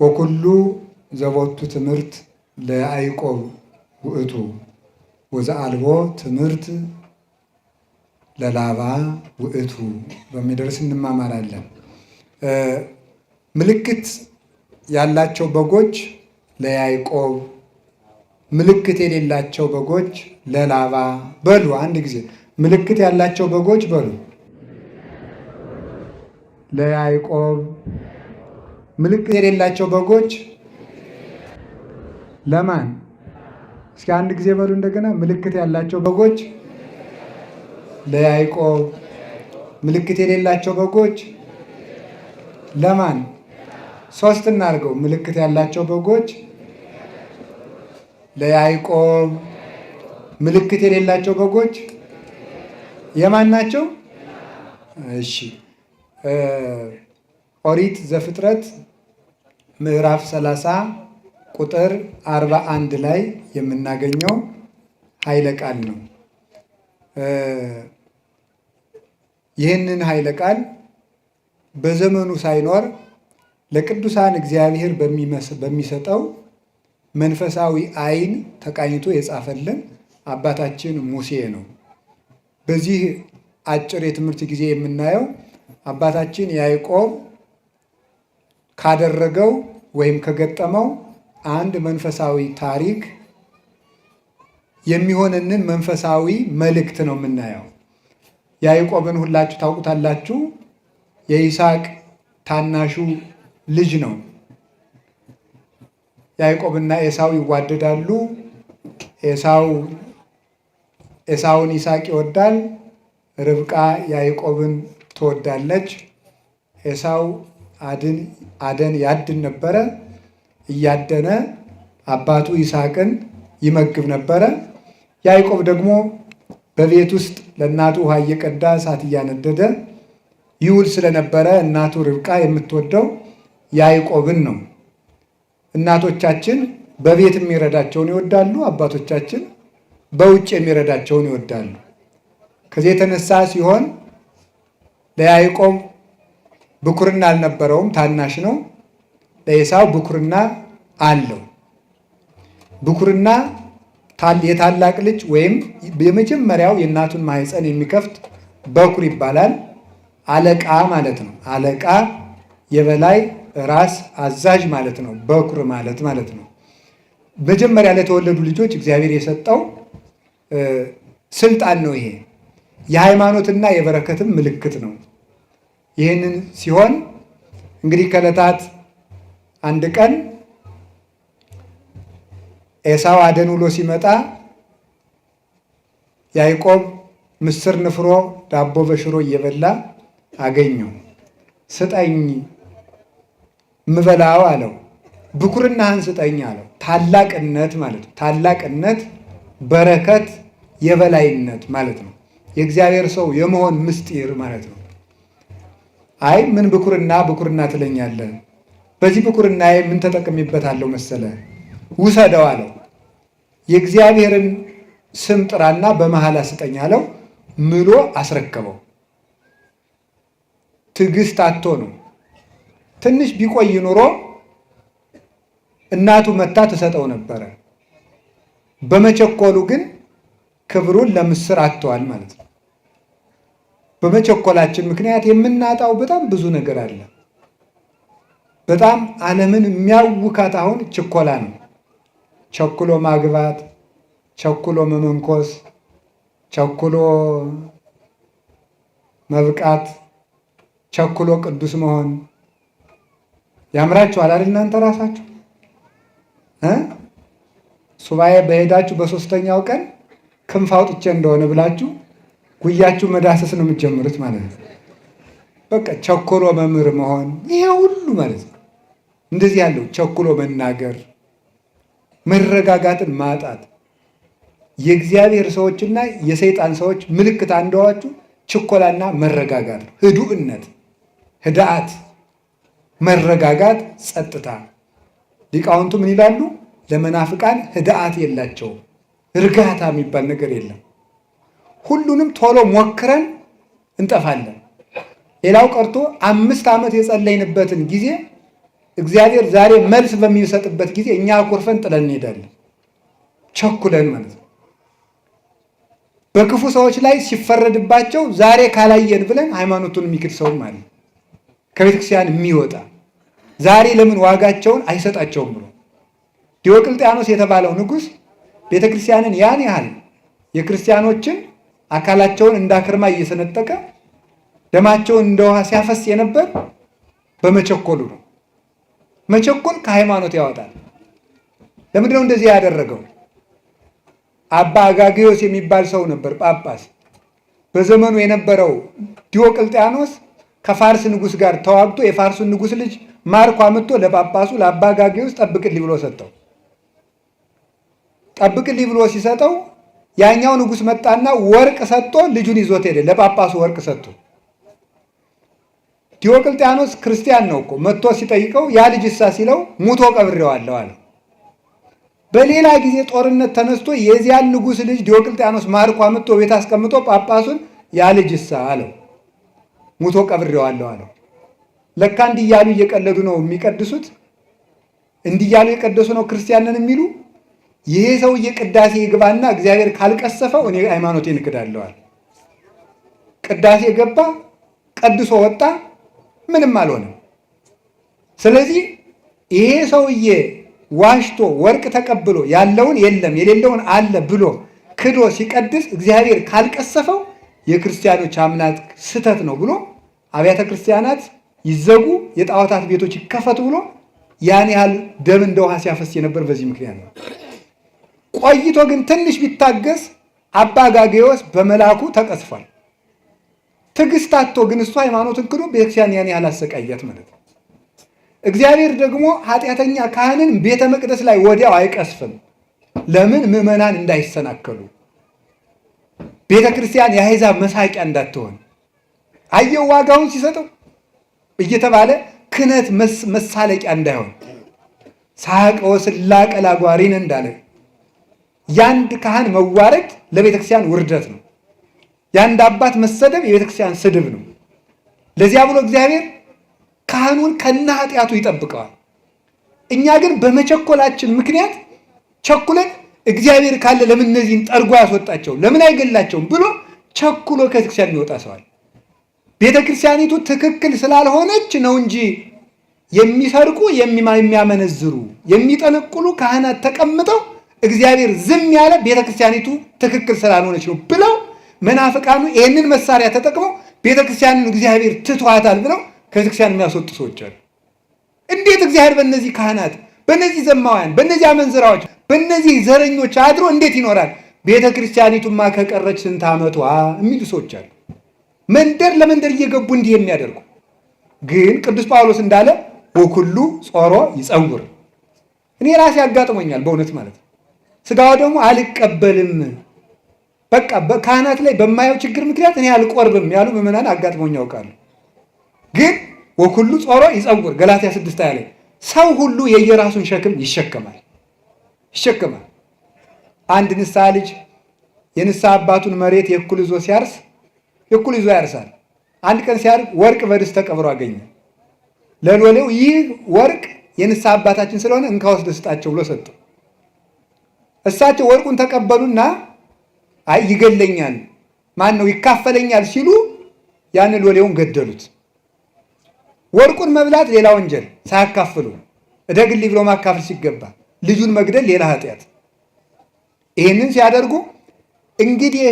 ወኩሉ ዘቦቱ ትምህርት ለያዕቆብ ውእቱ ወዘአልቦ ትምህርት ለላባ ውእቱ በሚደርስ እንማማራለን። ምልክት ያላቸው በጎች ለያዕቆብ፣ ምልክት የሌላቸው በጎች ለላባ በሉ። አንድ ጊዜ ምልክት ያላቸው በጎች በሉ። ለያዕቆብ፣ ምልክት የሌላቸው በጎች ለማን? እስኪ አንድ ጊዜ በሉ እንደገና። ምልክት ያላቸው በጎች ለያዕቆብ፣ ምልክት የሌላቸው በጎች ለማን? ሶስት እናድርገው። ምልክት ያላቸው በጎች ለያዕቆብ፣ ምልክት የሌላቸው በጎች የማን ናቸው? እሺ፣ ኦሪት ዘፍጥረት ምዕራፍ 30 ቁጥር 41 ላይ የምናገኘው ኃይለ ቃል ነው። ይህንን ኃይለ ቃል በዘመኑ ሳይኖር ለቅዱሳን እግዚአብሔር በሚሰጠው መንፈሳዊ ዓይን ተቃኝቶ የጻፈልን አባታችን ሙሴ ነው። በዚህ አጭር የትምህርት ጊዜ የምናየው አባታችን ያዕቆብ ካደረገው ወይም ከገጠመው አንድ መንፈሳዊ ታሪክ የሚሆንንን መንፈሳዊ መልእክት ነው የምናየው። ያዕቆብን ሁላችሁ ታውቁታላችሁ። የይስሐቅ ታናሹ ልጅ ነው። ያዕቆብና ኤሳው ይዋደዳሉ። ኤሳውን ይስሐቅ ይወዳል። ርብቃ ያዕቆብን ትወዳለች። ኤሳው አደን ያድን ነበረ። እያደነ አባቱ ይስሐቅን ይመግብ ነበረ። ያዕቆብ ደግሞ በቤት ውስጥ ለእናቱ ውሃ እየቀዳ እሳት እያነደደ ይውል ስለነበረ እናቱ ርብቃ የምትወደው ያዕቆብን ነው። እናቶቻችን በቤት የሚረዳቸውን ይወዳሉ። አባቶቻችን በውጭ የሚረዳቸውን ይወዳሉ። ከዚህ የተነሳ ሲሆን ለያዕቆብ ብኩርና አልነበረውም፣ ታናሽ ነው። ለኤሳው ብኩርና አለው። ብኩርና የታላቅ ልጅ ወይም የመጀመሪያው የእናቱን ማህፀን የሚከፍት በኩር ይባላል። አለቃ ማለት ነው። አለቃ የበላይ ራስ አዛዥ ማለት ነው። በኩር ማለት ነው። መጀመሪያ ለተወለዱ ልጆች እግዚአብሔር የሰጠው ስልጣን ነው። ይሄ የሃይማኖትና የበረከትም ምልክት ነው። ይህንን ሲሆን እንግዲህ ከዕለታት አንድ ቀን ኤሳው አደን ውሎ ሲመጣ ያዕቆብ ምስር ንፍሮ ዳቦ በሽሮ እየበላ አገኘው። ስጠኝ ምበላው አለው። ብኩርናህን ስጠኝ አለው። ታላቅነት ማለት ነው። ታላቅነት፣ በረከት፣ የበላይነት ማለት ነው። የእግዚአብሔር ሰው የመሆን ምስጢር ማለት ነው። አይ ምን ብኩርና ትለኛለህ? በዚህ ብኩርናዬ ምን ተጠቅሜበታለሁ መሰለ? ውሰደው አለው። የእግዚአብሔርን ስም ጥራና በመሐላ ስጠኝ አለው። ምሎ አስረከበው። ትዕግስት አጥቶ ነው። ትንሽ ቢቆይ ኑሮ እናቱ መታ ትሰጠው ነበረ። በመቸኮሉ ግን ክብሩን ለምስር አጥተዋል ማለት ነው። በመቸኮላችን ምክንያት የምናጣው በጣም ብዙ ነገር አለ። በጣም ዓለምን የሚያውካት አሁን ችኮላ ነው። ቸኩሎ ማግባት፣ ቸኩሎ መመንኮስ፣ ቸኩሎ መብቃት፣ ቸኩሎ ቅዱስ መሆን ያምራችኋል አይደል? እናንተ ራሳችሁ ሱባኤ በሄዳችሁ በሶስተኛው ቀን ክንፍ አውጥቼ እንደሆነ ብላችሁ ጉያችሁ መዳሰስ ነው የምትጀምሩት ማለት ነው። በቃ ቸኩሎ መምህር መሆን ይሄ ሁሉ ማለት ነው። እንደዚህ ያለው ቸኩሎ መናገር፣ መረጋጋትን ማጣት የእግዚአብሔር ሰዎችና የሰይጣን ሰዎች ምልክት አንደዋችሁ ችኮላና መረጋጋት ነው። ህዱእነት፣ ህድአት፣ መረጋጋት፣ ጸጥታ። ሊቃውንቱ ምን ይላሉ? ለመናፍቃን ህድአት የላቸውም። እርጋታ የሚባል ነገር የለም። ሁሉንም ቶሎ ሞክረን እንጠፋለን። ሌላው ቀርቶ 5 ዓመት የጸለይንበትን ጊዜ እግዚአብሔር ዛሬ መልስ በሚሰጥበት ጊዜ እኛ አኩርፈን ጥለን እንሄዳለን፣ ቸኩለን ማለት ነው። በክፉ ሰዎች ላይ ሲፈረድባቸው ዛሬ ካላየን ብለን ሃይማኖቱን የሚክድ ሰውም አለ፣ ከቤተክርስቲያን የሚወጣ ዛሬ ለምን ዋጋቸውን አይሰጣቸውም ብሎ። ዲዮቅልጥያኖስ የተባለው ንጉሥ ቤተክርስቲያንን ያን ያህል የክርስቲያኖችን አካላቸውን እንዳክርማ እየሰነጠቀ ደማቸውን እንደ ውሃ ሲያፈስ የነበር በመቸኮሉ ነው። መቸኮል ከሃይማኖት ያወጣል። ለምንድን ነው እንደዚህ ያደረገው? አባ አጋግዮስ የሚባል ሰው ነበር ጳጳስ። በዘመኑ የነበረው ዲዮቅልጥያኖስ ከፋርስ ንጉሥ ጋር ተዋግቶ የፋርሱን ንጉሥ ልጅ ማርኮ አምጥቶ ለጳጳሱ ለአባ አጋግዮስ ጠብቅልኝ ብሎ ሰጠው። ጠብቅልኝ ብሎ ሲሰጠው ያኛው ንጉሥ መጣና ወርቅ ሰጥቶ ልጁን ይዞት ሄደ። ለጳጳሱ ወርቅ ሰጥቶ ዲዮቅልጥያኖስ ክርስቲያን ነው እኮ መጥቶ ሲጠይቀው ያ ልጅ እሳ ሲለው ሙቶ ቀብሬዋለሁ አለ። በሌላ ጊዜ ጦርነት ተነስቶ የዚያን ንጉሥ ልጅ ዲዮቅልጥያኖስ ማርኮ አምጥቶ ቤት አስቀምጦ ጳጳሱን ያ ልጅ እሳ አለው፣ ሙቶ ቀብሬዋለሁ አለው። ለካ እንዲህ እያሉ እየቀለዱ ነው የሚቀድሱት፣ እንዲህ እያሉ የቀደሱ ነው ክርስቲያንን የሚሉ። ይሄ ሰውዬ ቅዳሴ ይግባና እግዚአብሔር ካልቀሰፈው እኔ ሃይማኖቴን እክዳለዋል። ቅዳሴ ገባ፣ ቀድሶ ወጣ፣ ምንም አልሆነም። ስለዚህ ይሄ ሰውዬ ዋሽቶ ወርቅ ተቀብሎ ያለውን የለም የሌለውን አለ ብሎ ክዶ ሲቀድስ እግዚአብሔር ካልቀሰፈው የክርስቲያኖች አምናት ስተት ነው ብሎ አብያተ ክርስቲያናት ይዘጉ፣ የጣዖታት ቤቶች ይከፈቱ ብሎ ያን ያህል ደም እንደ ውሃ ሲያፈስ የነበር በዚህ ምክንያት ነው። ቆይቶ ግን ትንሽ ቢታገስ አባ አጋግዮስ በመልአኩ ተቀስፏል። ትዕግስት አጥቶ ግን እሱ ሃይማኖትን ክዶ ቤተክርስቲያን ያን ያህል አሰቃያት ማለት ነው። እግዚአብሔር ደግሞ ኃጢአተኛ ካህንን ቤተ መቅደስ ላይ ወዲያው አይቀስፍም። ለምን? ምዕመናን እንዳይሰናከሉ፣ ቤተ ክርስቲያን የአሕዛብ መሳቂያ እንዳትሆን። አየው ዋጋውን ሲሰጠው እየተባለ ክህነት መሳለቂያ እንዳይሆን። ሳቀ ወስላቀ ላጓሪን እንዳለ ያንድ ካህን መዋረድ ለቤተክርስቲያን ውርደት ነው። ያንድ አባት መሰደብ የቤተክርስቲያን ስድብ ነው። ለዚያ ብሎ እግዚአብሔር ካህኑን ከነ ኃጢአቱ ይጠብቀዋል። እኛ ግን በመቸኮላችን ምክንያት ቸኩለን እግዚአብሔር ካለ ለምን እነዚህን ጠርጎ ያስወጣቸው ለምን አይገላቸውም ብሎ ቸኩሎ ከቤተክርስቲያን ይወጣ ሰዋል። ቤተክርስቲያኒቱ ትክክል ስላልሆነች ነው እንጂ የሚሰርቁ የሚያመነዝሩ የሚጠነቁሉ ካህናት ተቀምጠው እግዚአብሔር ዝም ያለ ቤተክርስቲያኒቱ ትክክል ስላልሆነች ነው ብለው መናፍቃኑ ይህንን መሳሪያ ተጠቅመው ቤተክርስቲያንን እግዚአብሔር ትቷታል ብለው ከቤተክርስቲያን የሚያስወጡ ሰዎች አሉ። እንዴት እግዚአብሔር በእነዚህ ካህናት፣ በእነዚህ ዘማውያን፣ በእነዚህ አመንዝራዎች፣ በእነዚህ ዘረኞች አድሮ እንዴት ይኖራል? ቤተክርስቲያኒቱማ ከቀረች ስንት ዓመቷ የሚሉ ሰዎች አሉ። መንደር ለመንደር እየገቡ እንዲህ የሚያደርጉ ግን ቅዱስ ጳውሎስ እንዳለ ወኩሉ ጾሮ ይጸውር። እኔ ራሴ ያጋጥሞኛል በእውነት ማለት ነው። ስጋው ደግሞ አልቀበልም በቃ በካህናት ላይ በማየው ችግር ምክንያት እኔ አልቆርብም ያሉ ምዕመናን አጋጥሞኝ ያውቃሉ። ግን ወኩሉ ጾሮ ይጸውር ገላትያ 6 ላይ ሰው ሁሉ የየራሱን ሸክም ይሸከማል። አንድ ንስሐ ልጅ የንስሐ አባቱን መሬት የእኩል ይዞ ሲያርስ የእኩል ይዞ ያርሳል። አንድ ቀን ሲያርግ ወርቅ በድስት ተቀብሮ አገኘ። ለሎሌው ይህ ወርቅ የንስሐ አባታችን ስለሆነ እንካ ወስደህ ስጣቸው ብሎ ሰጠው። እሳቸው ወርቁን ተቀበሉና አይ ይገለኛል፣ ማን ነው ይካፈለኛል ሲሉ ያን ሎሌውን ገደሉት። ወርቁን መብላት ሌላ ወንጀል ሳያካፍሉ እደግልኝ ብሎ ማካፈል ሲገባ ልጁን መግደል ሌላ ኃጢአት። ይሄንን ሲያደርጉ እንግዲህ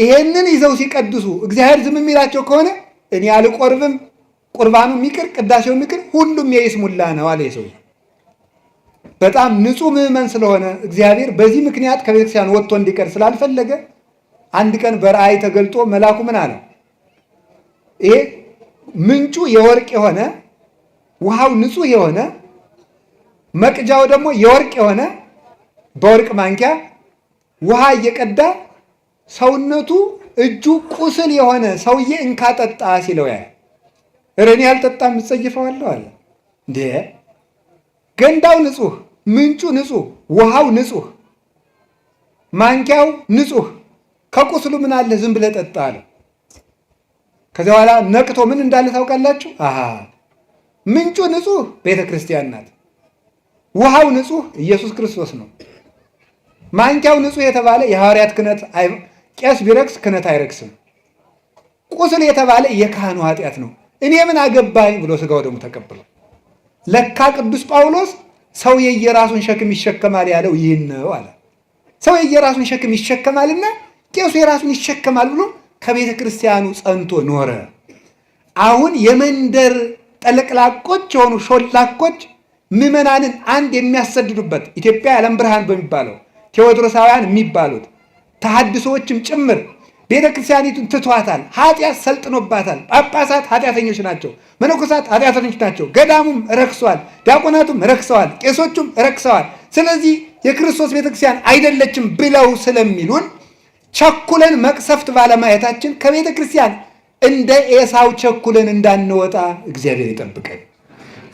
ይሄንን ይዘው ሲቀድሱ እግዚአብሔር ዝም የሚላቸው ከሆነ እኔ አልቆርብም፣ ቁርባኑ የሚቅር ቅዳሴው የሚቅር ሁሉም የይስሙላ ነው አለ ሰው። በጣም ንጹህ ምዕመን ስለሆነ እግዚአብሔር በዚህ ምክንያት ከቤተክርስቲያን ወጥቶ እንዲቀር ስላልፈለገ አንድ ቀን በራእይ ተገልጦ መልአኩ ምን አለ? ይሄ ምንጩ የወርቅ የሆነ ውሃው ንጹህ የሆነ መቅጃው ደግሞ የወርቅ የሆነ በወርቅ ማንኪያ ውሃ እየቀዳ ሰውነቱ እጁ ቁስል የሆነ ሰውዬ እንካ ጠጣ ሲለው ያ እኔ አልጠጣም እጸይፈዋለሁ አለ። እንዴ ገንዳው ንጹህ፣ ምንጩ ንጹህ፣ ውሃው ንጹህ፣ ማንኪያው ንጹህ፣ ከቁስሉ ምን አለ ዝም ብለህ ጠጣ አለ። ከዚያ በኋላ ነቅቶ ምን እንዳለ ታውቃላችሁ? አሃ ምንጩ ንጹሕ ቤተ ክርስቲያን ናት። ውሃው ንጹሕ ኢየሱስ ክርስቶስ ነው። ማንኪያው ንጹሕ የተባለ የሐዋርያት ክህነት፣ ቄስ ቢረክስ ክህነት አይረክስም። ቁስል የተባለ የካህኑ ኃጢአት ነው። እኔ ምን አገባኝ ብሎ ሥጋው ደግሞ ተቀብሎ ለካ ቅዱስ ጳውሎስ ሰው የየራሱን ሸክም ይሸከማል ያለው ይህን ነው አለ። ሰው የየራሱን ሸክም ይሸከማልና ቄሱ የራሱን ይሸከማል ብሎ ከቤተ ክርስቲያኑ ጸንቶ ኖረ። አሁን የመንደር ጠለቅላቆች የሆኑ ሾላኮች ምዕመናንን አንድ የሚያሰድዱበት ኢትዮጵያ የዓለም ብርሃን በሚባለው ቴዎድሮሳውያን የሚባሉት ተሐድሶዎችም ጭምር ቤተ ክርስቲያኒቱን ትቷታል። ኃጢአት ሰልጥኖባታል። ጳጳሳት ኃጢአተኞች ናቸው። መነኮሳት ኃጢአተኞች ናቸው። ገዳሙም ረክሰዋል። ዲያቆናቱም ረክሰዋል። ቄሶቹም ረክሰዋል። ስለዚህ የክርስቶስ ቤተ ክርስቲያን አይደለችም ብለው ስለሚሉን ቸኩለን መቅሰፍት ባለማየታችን ከቤተ ክርስቲያን እንደ ኤሳው ቸኩለን እንዳንወጣ እግዚአብሔር ይጠብቀን።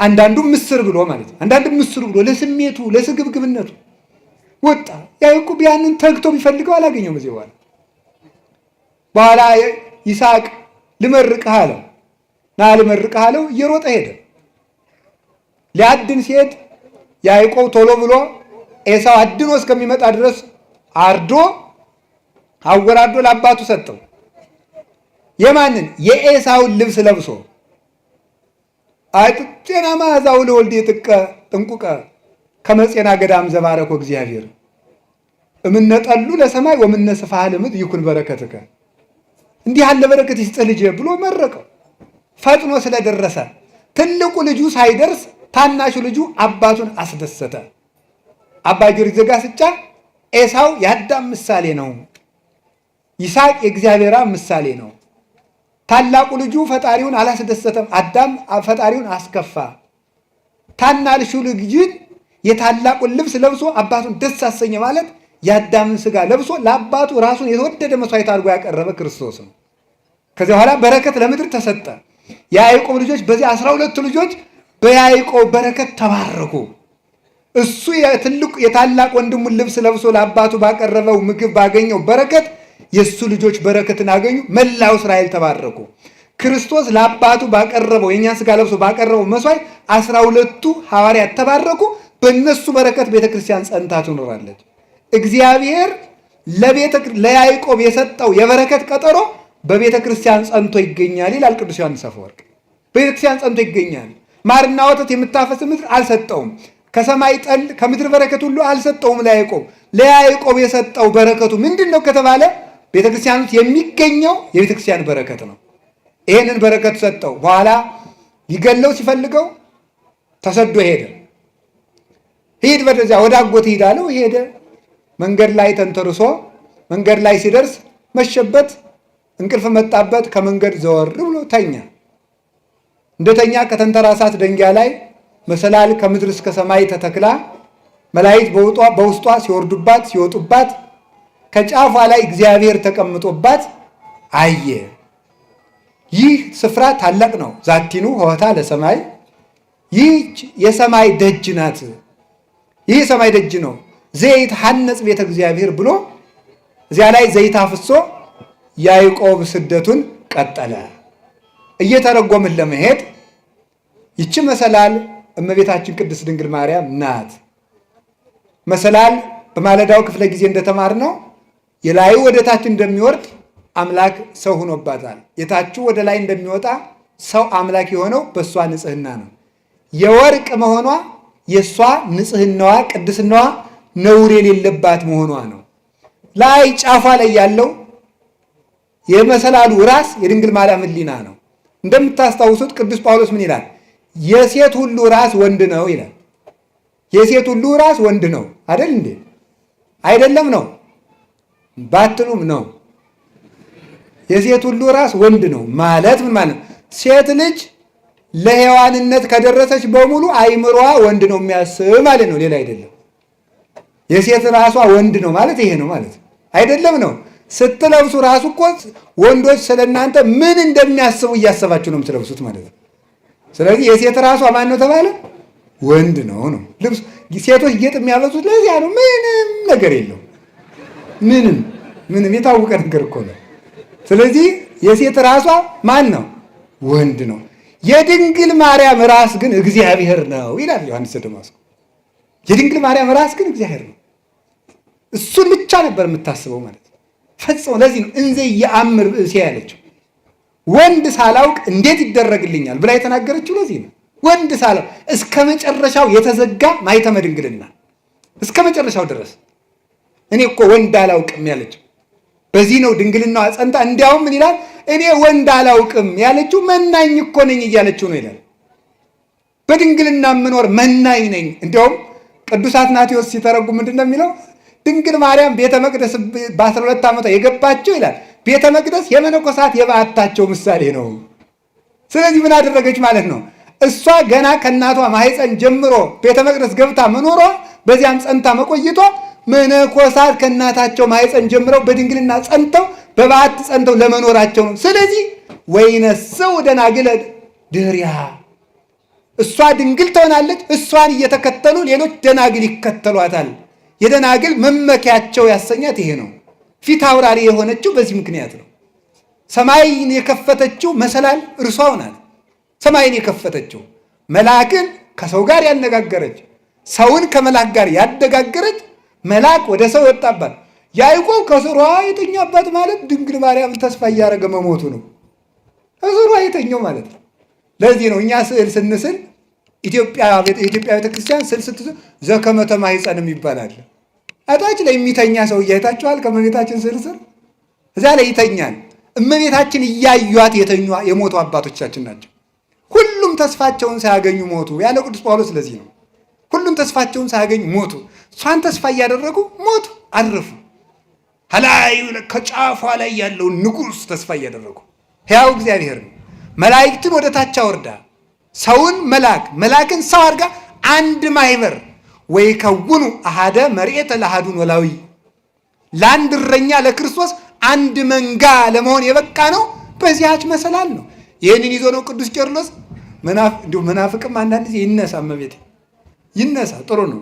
አንዳንዱ ምስር ብሎ ማለት ነው። አንዳንዱ ምስር ብሎ ለስሜቱ ለስግብግብነቱ ወጣ። ያዕቆብ ያንን ተግቶ ቢፈልገው አላገኘውም። እዚህ በኋላ ይስሐቅ ልመርቅህ አለው። ና ልመርቅህ አለው። እየሮጠ ሄደ። ሊያድን ሲሄድ ያዕቆብ ቶሎ ብሎ ኤሳው አድኖ እስከሚመጣ ድረስ አርዶ አወራዶ ለአባቱ ሰጠው። የማንን? የኤሳውን ልብስ ለብሶ አይጥጤና ማዛው ለወልድ የጥቀ ጥንቁቀ ከመጼና ገዳም ዘባረኮ እግዚአብሔር እምነጠሉ ለሰማይ ወምነ ስፋህ ለምድር ይኩን በረከትከ። እንዲህ ያለ በረከት ይስጥህ ልጄ ብሎ መረቀው። ፈጥኖ ስለደረሰ ትልቁ ልጁ ሳይደርስ ታናሹ ልጁ አባቱን አስደሰተ። አባ ጊዮርጊስ ዘጋስጫ ኤሳው የአዳም ምሳሌ ነው፣ ይስሐቅ የእግዚአብሔር ምሳሌ ነው። ታላቁ ልጁ ፈጣሪውን አላስደሰተም፣ አዳም ፈጣሪውን አስከፋ። ታናሹ ልጅ የታላቁን ልብስ ለብሶ አባቱን ደስ አሰኘ ማለት የአዳምን ሥጋ ለብሶ ለአባቱ ራሱን የተወደደ መስዋዕት አድርጎ ያቀረበ ክርስቶስ ነው። ከዚያ በኋላ በረከት ለምድር ተሰጠ። የያዕቆብ ልጆች በዚህ 12 ልጆች በያዕቆብ በረከት ተባረኩ። እሱ የታላቅ ወንድሙን ልብስ ለብሶ ለአባቱ ባቀረበው ምግብ ባገኘው በረከት የእሱ ልጆች በረከትን አገኙ። መላው እስራኤል ተባረኩ። ክርስቶስ ለአባቱ ባቀረበው የእኛን ሥጋ ለብሶ ባቀረበው መስዋዕት 12ቱ ሐዋርያት ተባረኩ። በእነሱ በረከት ቤተክርስቲያን ጸንታ ትኖራለች። እግዚአብሔር ለያዕቆብ የሰጠው የበረከት ቀጠሮ በቤተ ክርስቲያን ጸንቶ ይገኛል ይላል ቅዱስ ዮሐንስ አፈወርቅ። በቤተ ክርስቲያን ጸንቶ ይገኛል። ማርና ወተት የምታፈስ ምድር አልሰጠውም። ከሰማይ ጠል ከምድር በረከት ሁሉ አልሰጠውም ለያዕቆብ። ለያዕቆብ የሰጠው በረከቱ ምንድን ነው ከተባለ ቤተ ክርስቲያን ውስጥ የሚገኘው የቤተ ክርስቲያን በረከት ነው። ይህንን በረከት ሰጠው። በኋላ ሊገለው ሲፈልገው ተሰዶ ሄደ። ሂድ ወደዚያ ወደ አጎት ሂድ አለው። ሄደ። መንገድ ላይ ተንተርሶ መንገድ ላይ ሲደርስ መሸበት፣ እንቅልፍ መጣበት። ከመንገድ ዘወር ብሎ ተኛ። እንደተኛ ከተንተራሳት ደንጊያ ላይ መሰላል ከምድር እስከ ሰማይ ተተክላ መላእክት በውስጧ ሲወርዱባት ሲወጡባት ከጫፏ ላይ እግዚአብሔር ተቀምጦባት አየ። ይህ ስፍራ ታላቅ ነው። ዛቲኑ ሆታ ለሰማይ፣ ይህ የሰማይ ደጅ ናት። ይህ የሰማይ ደጅ ነው። ዘይት ሐነጽ ቤተ እግዚአብሔር ብሎ እዚያ ላይ ዘይት አፍሶ ያዕቆብ ስደቱን ቀጠለ። እየተረጎምን ለመሄድ ይቺ መሰላል እመቤታችን ቅድስት ድንግል ማርያም ናት። መሰላል በማለዳው ክፍለ ጊዜ እንደተማርነው የላዩ ወደ ታች እንደሚወርድ አምላክ ሰው ሆኖባታል። የታቹ ወደ ላይ እንደሚወጣ ሰው አምላክ የሆነው በእሷ ንጽህና ነው። የወርቅ መሆኗ የእሷ ንጽህናዋ ቅድስናዋ ነውር የሌለባት መሆኗ ነው። ላይ ጫፏ ላይ ያለው የመሰላሉ ራስ የድንግል ማርያም ሕሊና ነው። እንደምታስታውሱት ቅዱስ ጳውሎስ ምን ይላል? የሴት ሁሉ ራስ ወንድ ነው ይላል። የሴት ሁሉ ራስ ወንድ ነው አይደል እንዴ? አይደለም ነው ባትሉም ነው። የሴት ሁሉ ራስ ወንድ ነው ማለት ምን ማለት ነው? ሴት ልጅ ለሔዋንነት ከደረሰች በሙሉ አይምሮዋ ወንድ ነው የሚያስብ ማለት ነው፣ ሌላ አይደለም። የሴት ራሷ ወንድ ነው ማለት ይሄ ነው ማለት አይደለም ነው። ስትለብሱ ራሱ እኮ ወንዶች ስለእናንተ ምን እንደሚያስቡ እያሰባችሁ ነው የምትለብሱት ማለት ነው። ስለዚህ የሴት ራሷ ማን ነው ተባለ? ወንድ ነው ነው። ልብስ ሴቶች ጌጥ የሚያበዙት ለዚያ ነው። ምንም ነገር የለው። ምንም የታወቀ ነገር እኮ ነው። ስለዚህ የሴት ራሷ ማን ነው? ወንድ ነው። የድንግል ማርያም ራስ ግን እግዚአብሔር ነው ይላል ዮሐንስ ዘደማስቆ። የድንግል ማርያም ራስ ግን እግዚአብሔር ነው። እሱን ብቻ ነበር የምታስበው ማለት ነው ፈጽሞ። ለዚህ ነው እንዘ የአምር ብእሴ ያለችው። ወንድ ሳላውቅ እንዴት ይደረግልኛል ብላ የተናገረችው ለዚህ ነው። ወንድ ሳላውቅ እስከ መጨረሻው የተዘጋ ማኅተመ ድንግልና እስከ መጨረሻው ድረስ እኔ እኮ ወንድ አላውቅም ያለችው በዚህ ነው ድንግልናዋ ጸንታ። እንዲያውም ምን ይላል? እኔ ወንድ አላውቅም ያለችው መናኝ እኮ ነኝ እያለችው ነው ይላል። በድንግልና የምኖር መናኝ ነኝ። እንዲያውም ቅዱስ አትናቴዎስ ሲተረጉም ምንድን ነው የሚለው? ድንግል ማርያም ቤተ መቅደስ በ12 ዓመቷ የገባችው ይላል። ቤተ መቅደስ የመነኮሳት የበዓታቸው ምሳሌ ነው። ስለዚህ ምን አደረገች ማለት ነው? እሷ ገና ከእናቷ ማኅፀን ጀምሮ ቤተ መቅደስ ገብታ መኖሯ፣ በዚያም ጸንታ መቆይቷ መነኮሳት ከእናታቸው ማኅፀን ጀምረው በድንግልና ጸንተው በበዓት ጸንተው ለመኖራቸው ነው። ስለዚህ ወይነስው ደናግለ ድኅሪሃ፣ እሷ ድንግል ትሆናለች። እሷን እየተከተሉ ሌሎች ደናግል ይከተሏታል። የደናግል መመኪያቸው ያሰኛት ይሄ ነው። ፊት አውራሪ የሆነችው በዚህ ምክንያት ነው። ሰማይን የከፈተችው መሰላል እርሷው ናት። ሰማይን የከፈተችው መልአክን ከሰው ጋር ያነጋገረች፣ ሰውን ከመልአክ ጋር ያደጋገረች፣ መልአክ ወደ ሰው ወጣባት። ያዕቆብ ከስሯ የተኛባት ማለት ድንግል ማርያምን ተስፋ እያደረገ መሞቱ ነው። ከስሯ የተኛው ማለት ነው። ለዚህ ነው እኛ ስዕል ስንስል የኢትዮጵያ ቤተክርስቲያን ስዕል ስትስል ዘከመ ተማኅፀንም ይባላል። እታች ላይ የሚተኛ ሰው እያይታችኋል። ከእመቤታችን ስዕል ስር እዚያ ላይ ይተኛል። እመቤታችን እያዩት የተኙ የሞቱ አባቶቻችን ናቸው። ሁሉም ተስፋቸውን ሳያገኙ ሞቱ ያለ ቅዱስ ጳውሎስ። ስለዚህ ነው ሁሉም ተስፋቸውን ሳያገኙ ሞቱ። እሷን ተስፋ እያደረጉ ሞቱ፣ አረፉ። ከላይ ከጫፏ ላይ ያለውን ንጉሥ ተስፋ እያደረጉ ሕያው እግዚአብሔር ነው። መላእክትን ወደ ታች አወርዳ ሰውን መላክን ሰው አድርጋ አንድ ማህበር ወይ ከውኑ አሃደ መርኤተ ለአሐዱ ኖላዊ፣ ለአንድ እረኛ ለክርስቶስ አንድ መንጋ ለመሆን የበቃ ነው በዚያች መሰላል ነው። ይህንን ይዞ ነው ቅዱስ ቄርሎስ እንዲሁ መናፍቅም አንዳንድ ጊዜ ይነሳ፣ እመቤቴ ይነሳ፣ ጥሩ ነው።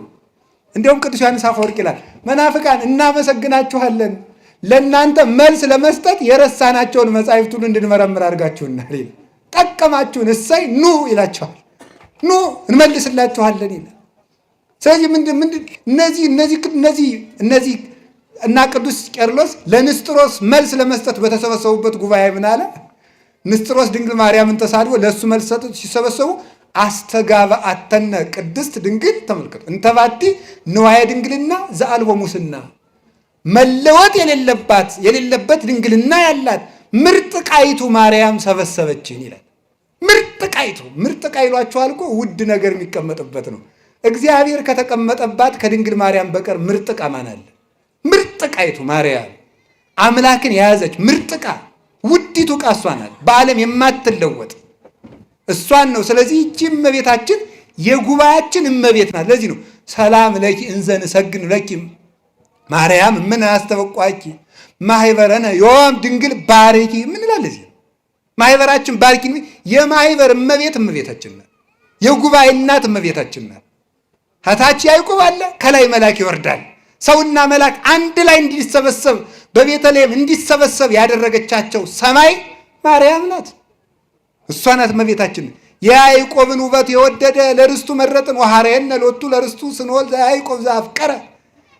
እንዲሁም ቅዱስ ዮሐንስ አፈወርቅ ይላል መናፍቃን እናመሰግናችኋለን፣ ለእናንተ መልስ ለመስጠት የረሳናቸውን መጻሕፍት ሁሉ እንድንመረምር አድርጋችሁናል። ጠቀማችሁን፣ እሰይ ኑ ይላችኋል። ኑ እንመልስላችኋለን ይላል። ስለዚህ እነዚህ እና ቅዱስ ቄርሎስ ለንስጥሮስ መልስ ለመስጠት በተሰበሰቡበት ጉባኤ ምን አለ? ንስጥሮስ ድንግል ማርያምን ተሳድቦ ለእሱ መልስ ሰጡት። ሲሰበሰቡ አስተጋብአተነ ቅድስት ድንግል፣ ተመልከቱ፣ እንተባቲ ንዋየ ድንግልና ዘአልቦ ሙስና፣ መለወጥ የሌለበት ድንግልና ያላት ምርጥ ቃይቱ ማርያም ሰበሰበችን ይላል። ምርጥ ቃ ይሏችኋል እኮ ውድ ነገር የሚቀመጥበት ነው። እግዚአብሔር ከተቀመጠባት ከድንግል ማርያም በቀር ምርጥ ቃ ማን አለ? ምርጥ ቃይቱ ማርያም አምላክን የያዘች ምርጥ ቃ፣ ውዲቱ ቃ እሷ ናት። በዓለም የማትለወጥ እሷን ነው። ስለዚህ ይህች እመቤታችን የጉባኤያችን እመቤት ናት። ለዚህ ነው ሰላም ለኪ እንዘ ንሰግድ ለኪ ማርያም ምን አስተበቋኪ ማህበረነ ዮም ድንግል ባርኪ ምን ይላል? እዚህ ማህበራችን ባርኪ። የማህበር እመቤታችን ናት። የጉባኤ እናት እመቤታችን ናት። ከታች ያዕቆብ አለ፣ ከላይ መልአክ ይወርዳል። ሰውና መልአክ አንድ ላይ እንዲሰበሰብ በቤተልሔም እንዲሰበሰብ ያደረገቻቸው ሰማይ ማርያም ናት። እሷ ናት እመቤታችን። የያዕቆብን ውበት የወደደ ለርስቱ መረጥን፣ ወሐረየነ ሎቱ ለርስቱ ስንወልድ ያዕቆብ ዘአፍቀረ።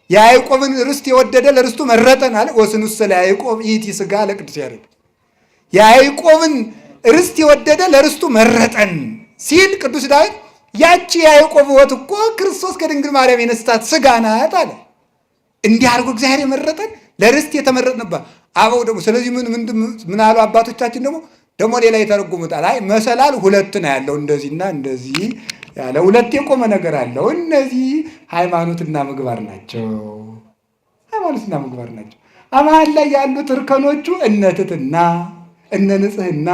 የያዕቆብን ርስት የወደደ ለርስቱ መረጠን አለ። ወስኑሰ ለያዕቆብ ይእቲ ሥጋ ለቅዱስ ያሬድ። የያዕቆብን ርስት የወደደ ለርስቱ መረጠን ሲል ቅዱስ ዳዊት ያቺ የያዕቆብ ሕይወት እኮ ክርስቶስ ከድንግል ማርያም የነስታት ሥጋ ናት አለ። እንዲህ አድርጎ እግዚአብሔር የመረጠን ለርስት የተመረጥንባት አበው ደግሞ። ስለዚህ ምን አሉ አባቶቻችን ደግሞ ሌላ የተረጉሙታል። አይ መሰላል ሁለት ነው ያለው፣ እንደዚህና እንደዚህ ያለ ሁለት የቆመ ነገር አለው። እነዚህ ሃይማኖትና ምግባር ናቸው። አማን ላይ ያሉት እርከኖቹ እነ ትሕትና፣ እነ ንጽሕና፣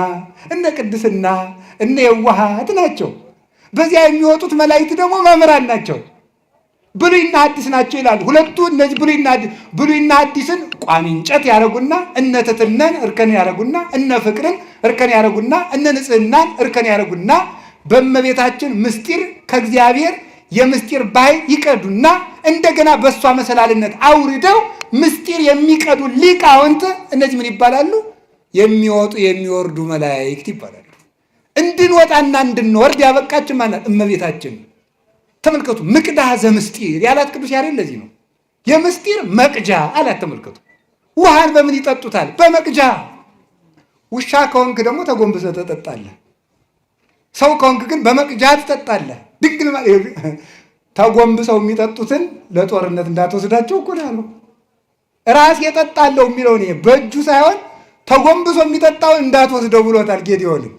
እነ ቅድስና፣ እነ የዋሃት ናቸው። በዚያ የሚወጡት መላእክት ደግሞ መምህራን ናቸው። ብሉይና ሐዲስ ናቸው ይላሉ። ሁለቱ እነዚህ ብሉይና ሐዲስን ቋሚ እንጨት ያደረጉና እነ ትሕትናን እርከን ያደረጉና እነ ፍቅርን እርከን ያደረጉና እነ ንጽሕናን እርከን ያደረጉና በእመቤታችን ምስጢር ከእግዚአብሔር የምስጢር ባሕር ይቀዱና እንደገና በእሷ መሰላልነት አውርደው ምስጢር የሚቀዱ ሊቃውንት እነዚህ ምን ይባላሉ? የሚወጡ የሚወርዱ መላእክት ይባላሉ። እንድንወጣና እንድንወርድ ያበቃችን ማናት? እመቤታችን። ተመልከቱ፣ ምቅዳህ ዘምስጢር ያላት ቅዱስ ያሬድ ለዚህ ነው። የምስጢር መቅጃ አላት። ተመልከቱ፣ ውሃን በምን ይጠጡታል? በመቅጃ። ውሻ ከሆንክ ደግሞ ተጎንብሰህ ትጠጣለህ። ሰው ከሆንክ ግን በመቅጃ ትጠጣለህ። ድንግል ተጎንብሰው የሚጠጡትን ለጦርነት እንዳትወስዳቸው እኮ ነው ያለው። ራስ የጠጣለው የሚለውን በእጁ ሳይሆን ተጎንብሶ የሚጠጣውን እንዳትወስደው ብሎታል ጌዴዎንን።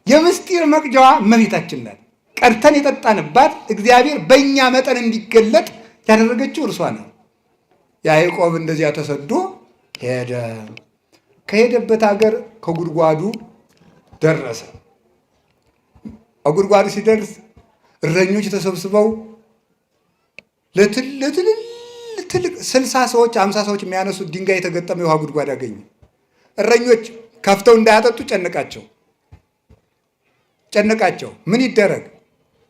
የምስጢር መቅጃዋ እመቤታችን ናት። ቀድተን የጠጣንባት እግዚአብሔር በእኛ መጠን እንዲገለጥ ያደረገችው እርሷ ነው። ያዕቆብ እንደዚያ ተሰዶ ሄደ። ከሄደበት ሀገር ከጉድጓዱ ደረሰ። ጉድጓዱ ሲደርስ እረኞች ተሰብስበው ለትልቅ 60 ሰዎች 50 ሰዎች የሚያነሱት ድንጋይ የተገጠመ የውሃ ጉድጓድ አገኙ። እረኞች ከፍተው እንዳያጠጡ ጨነቃቸው። ምን ይደረግ?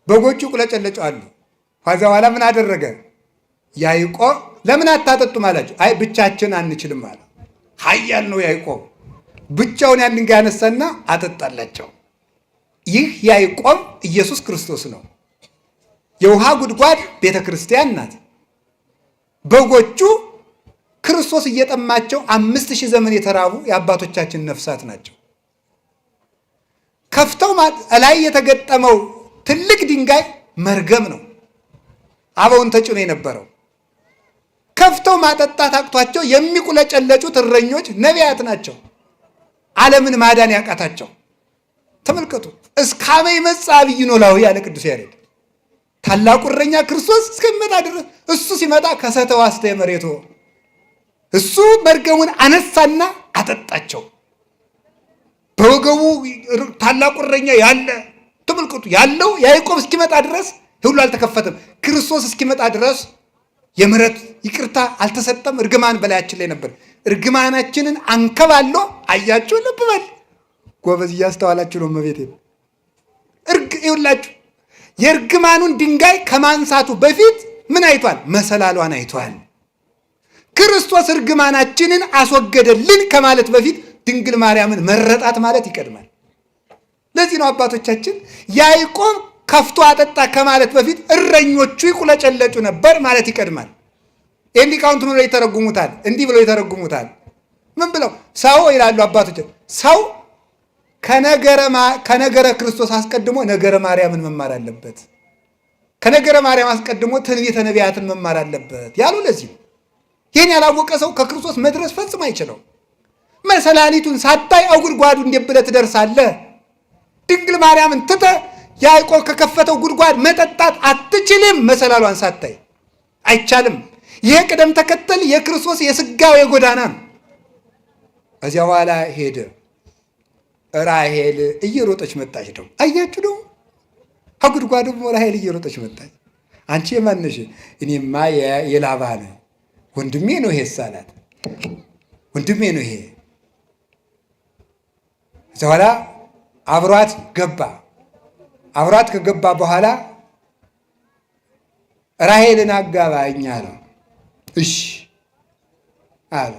በጎቹ ቁለጨለጫሉ። ከዛ በኋላ ምን አደረገ? ያዕቆብ ለምን አታጠጡም አላቸው። አይ ብቻችን አንችልም አለ። ኃያል ነው ያዕቆብ። ብቻውን ያን ድንጋይ ያነሳና አጠጣላቸው። ይህ ያዕቆብ ኢየሱስ ክርስቶስ ነው። የውሃ ጉድጓድ ቤተ ክርስቲያን ናት። በጎቹ ክርስቶስ እየጠማቸው 5000 ዘመን የተራቡ የአባቶቻችን ነፍሳት ናቸው። ከፍተው ላይ የተገጠመው ትልቅ ድንጋይ መርገም ነው። አበውን ተጭኖ የነበረው ከፍተው ማጠጣት አቅቷቸው የሚቁለጨለጩት እረኞች ነቢያት ናቸው። ዓለምን ማዳን ያቃታቸው ተመልከቱ። እስካመ ይመጽእ ዐቢይ ኖላዊ ያለ ቅዱስ ያሬድ ታላቁ እረኛ ክርስቶስ እስከሚመጣ ድረስ እሱ ሲመጣ ከሰተው አስተየ መሬቶ እሱ መርገሙን አነሳና አጠጣቸው። በወገቡ ታላቁ እረኛ ያለ ተመልከቱ። ያለው ያዕቆብ እስኪመጣ ድረስ ሁሉ አልተከፈተም። ክርስቶስ እስኪመጣ ድረስ የምሕረት ይቅርታ አልተሰጠም። እርግማን በላያችን ላይ ነበር። እርግማናችንን አንከባሎ አያችሁ። ልብ በል ጎበዝ፣ እያስተዋላችሁ ነው። እመቤቴ ይኸውላችሁ የእርግማኑን ድንጋይ ከማንሳቱ በፊት ምን አይቷል? መሰላሏን አይቷል። ክርስቶስ እርግማናችንን አስወገደልን ከማለት በፊት ድንግል ማርያምን መረጣት ማለት ይቀድማል። ለዚህ ነው አባቶቻችን ያዕቆብ ከፍቶ አጠጣ ከማለት በፊት እረኞቹ ይቁለጨለጩ ነበር ማለት ይቀድማል። ይህን ሊቃውንት ብለው ይተረጉሙታል። እንዲህ ብለው ይተረጉሙታል። ምን ብለው? ሰው ይላሉ አባቶች፣ ሰው ከነገረ ክርስቶስ አስቀድሞ ነገረ ማርያምን መማር አለበት። ከነገረ ማርያም አስቀድሞ ትንቢተ ነቢያትን መማር አለበት ያሉ ለዚህ ነው። ይህን ያላወቀ ሰው ከክርስቶስ መድረስ ፈጽሞ አይችለው። መሰላሊቱን ሳታይ ጉድጓዱ እንዴት ብለህ ትደርሳለህ? ድንግል ማርያምን ትተህ ያዕቆብ ከከፈተው ጉድጓድ መጠጣት አትችልም። መሰላሏን ሳታይ አይቻልም። ይሄ ቅደም ተከተል የክርስቶስ የሥጋዌ ጎዳና ነው። ከዚያ በኋላ ሄደ። ራሔል እየሮጠች መጣች። ደግሞ አያችሁ፣ ደግሞ ከጉድጓዱ ራሔል እየሮጠች መጣች። አንቺ የማንሽ? እኔማ የላባ ነኝ። ወንድሜ ነው ይሄ ሳላት፣ ወንድሜ ነው ይሄ። ከዚያ በኋላ አብሯት ገባ። አብሯት ከገባ በኋላ ራሔልን አጋባኝ አለው። እሺ አለ።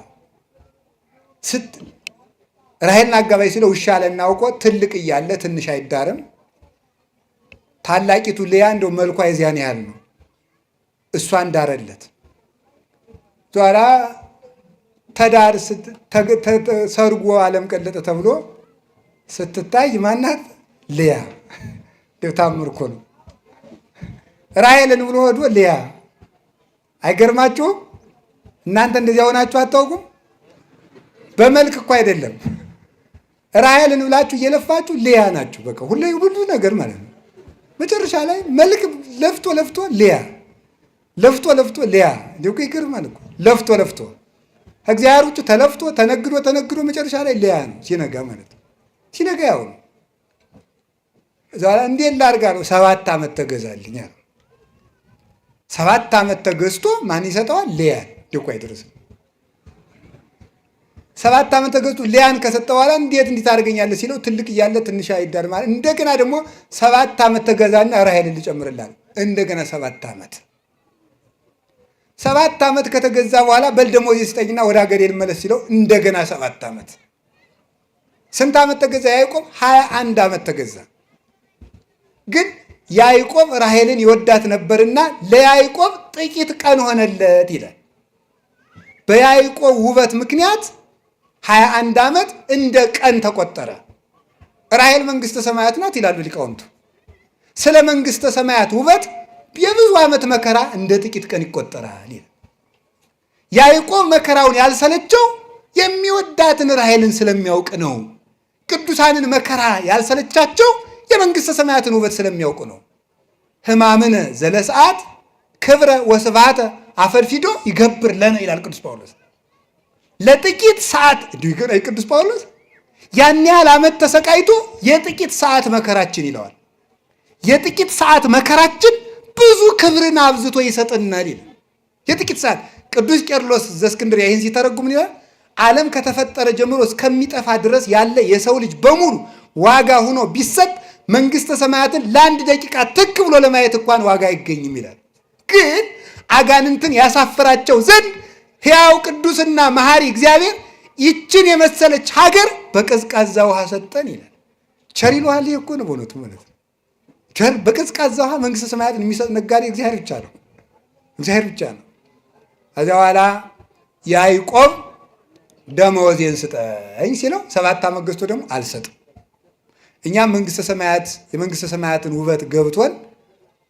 ራሔልን አጋባኝ ሲለው እሺ አለና አውቆ ትልቅ እያለ ትንሽ አይዳርም። ታላቂቱ ልያ እንደው መልኳ የዚያን ያህል ነው። እሷን ዳረለት። ኋላ ተዳር ሰርጎ ዓለም ቀለጠ ተብሎ ስትታይ ማናት? ልያ። ታምር እኮ ነው። ራሔልን ብሎ ወዶ ልያ። አይገርማችሁም? እናንተ እንደዚያ ሆናችሁ አታውቁም? በመልክ እኮ አይደለም። ራሔልን ብላችሁ እየለፋችሁ ልያ ናችሁ። በቃ ሁሉ ነገር ማለት ነው። መጨረሻ ላይ መልክ ለፍቶ ልያ፣ ለፍቶ ልያ። እንዲሁ ይገርማል እኮ ለፍቶ ከእግዚአብሔር ውጭ ተለፍቶ ተነግዶ መጨረሻ ላይ ልያ ነው ሲነጋ ማለት ነው። ሲነጋ ያው ነው። እዛ እንዴት ላድርጋ ነው? 7 ዓመት ተገዛልኝ አለ። 7 ዓመት ተገዝቶ ማን ይሰጠዋል? ልያን። ደቆ አይደርስም። 7 ዓመት ተገዝቶ ልያን ከሰጠ በኋላ እንዴት ታደርገኛለህ ሲለው ትልቅ እያለ ትንሽ አይዳር ማለት። እንደገና ደግሞ 7 ዓመት ተገዛና ራሔልን ልጨምርልሃል። እንደገና 7 ዓመት 7 ዓመት ከተገዛ በኋላ በል ደሞዝ ስጠኝና ወደ ሀገሬ ልመለስ ሲለው እንደገና 7 ዓመት ስንት ዓመት ተገዛ ያዕቆብ? 21 ዓመት ተገዛ። ግን ያዕቆብ ራሔልን ይወዳት ነበርና ለያዕቆብ ጥቂት ቀን ሆነለት ይላል። በያዕቆብ ውበት ምክንያት 21 ዓመት እንደ ቀን ተቆጠረ። ራሔል መንግሥተ ሰማያት ናት ይላሉ ሊቃውንቱ። ስለ መንግሥተ ሰማያት ውበት የብዙ ዓመት መከራ እንደ ጥቂት ቀን ይቆጠራል ይላል። ያዕቆብ መከራውን ያልሰለቸው የሚወዳትን ራሔልን ስለሚያውቅ ነው። ቅዱሳንን መከራ ያልሰለቻቸው የመንግሥተ ሰማያትን ውበት ስለሚያውቁ ነው። ሕማምነ ዘለሰዓት ክብረ ወስብሐተ አፈድፊዶ ይገብር ለነ ይላል ቅዱስ ጳውሎስ። ለጥቂት ሰዓት ቅዱስ ጳውሎስ ያን ያህል ዓመት ተሰቃይቶ የጥቂት ሰዓት መከራችን ይለዋል። የጥቂት ሰዓት መከራችን ብዙ ክብርን አብዝቶ ይሰጥናል ይላል። የጥቂት ሰዓት ቅዱስ ቄርሎስ ዘእስክንድርያ ይህን ሲተረጉም ይላል ዓለም ከተፈጠረ ጀምሮ እስከሚጠፋ ድረስ ያለ የሰው ልጅ በሙሉ ዋጋ ሆኖ ቢሰጥ መንግሥተ ሰማያትን ለአንድ ደቂቃ ትክ ብሎ ለማየት እንኳን ዋጋ አይገኝም ይላል። ግን አጋንንትን ያሳፍራቸው ዘንድ ሕያው ቅዱስና መሐሪ እግዚአብሔር ይችን የመሰለች ሀገር በቀዝቃዛ ውሃ ሰጠን ይላል። ቸር ይለዋል። እኮ ነው በእውነቱ ማለት ነው። ቸር በቀዝቃዛ ውሃ መንግሥተ ሰማያትን የሚሰጥ ነጋዴ እግዚአብሔር ብቻ ነው። እግዚአብሔር ብቻ ነው። ከዚያ በኋላ ያዕቆብ ደመወዜን ስጠኝ ሲለው 7 ዓመት ገዝቶ ደግሞ አልሰጥም። እኛም የመንግሥተ ሰማያትን ውበት ገብቶን